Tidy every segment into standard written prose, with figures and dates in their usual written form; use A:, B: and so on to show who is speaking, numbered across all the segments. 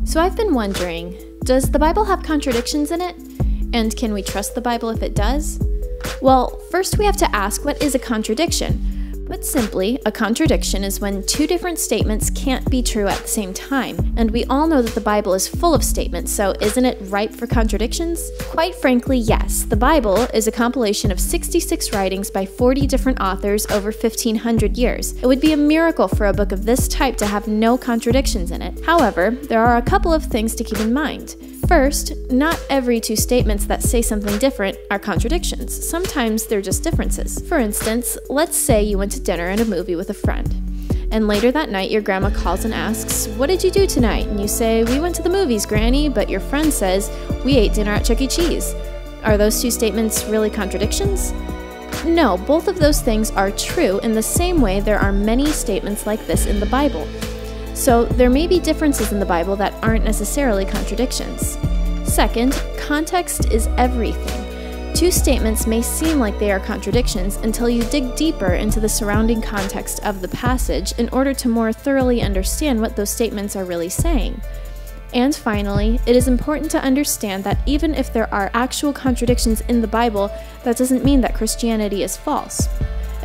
A: So I've been wondering, does the Bible have contradictions in it? And can we trust the Bible if it does? Well, first we have to ask, what is a contradiction? Put simply, a contradiction is when two different statements can't be true at the same time. And we all know that the Bible is full of statements, so isn't it ripe for contradictions? Quite frankly, yes. The Bible is a compilation of 66 writings by 40 different authors over 1,500 years. It would be a miracle for a book of this type to have no contradictions in it. However, there are a couple of things to keep in mind. First, not every two statements that say something different are contradictions. Sometimes they're just differences. For instance, let's say you went to dinner and a movie with a friend. And later that night, your grandma calls and asks, "What did you do tonight?" And you say, "We went to the movies, Granny," but your friend says, "We ate dinner at Chuck E. Cheese." Are those two statements really contradictions? No, both of those things are true in the same way there are many statements like this in the Bible. So there may be differences in the Bible that aren't necessarily contradictions. Second, context is everything. Two statements may seem like they are contradictions until you dig deeper into the surrounding context of the passage in order to more thoroughly understand what those statements are really saying. And finally, it is important to understand that even if there are actual contradictions in the Bible, that doesn't mean that Christianity is false.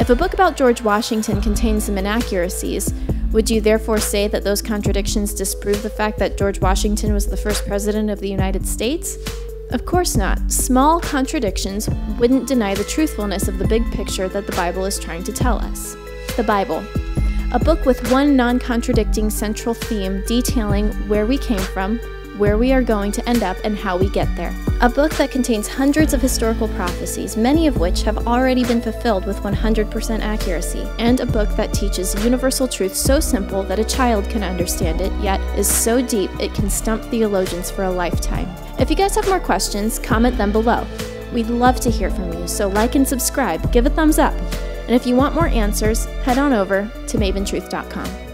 A: If a book about George Washington contains some inaccuracies, would you therefore say that those contradictions disprove the fact that George Washington was the first president of the United States? Of course not. Small contradictions wouldn't deny the truthfulness of the big picture that the Bible is trying to tell us. The Bible. A book with one non-contradicting central theme detailing where we came from, where we are going to end up, and how we get there. A book that contains hundreds of historical prophecies, many of which have already been fulfilled with 100% accuracy, and a book that teaches universal truth so simple that a child can understand it, yet is so deep it can stump theologians for a lifetime. If you guys have more questions, comment them below. We'd love to hear from you, so like and subscribe, give a thumbs up. And if you want more answers, head on over to maventruth.com.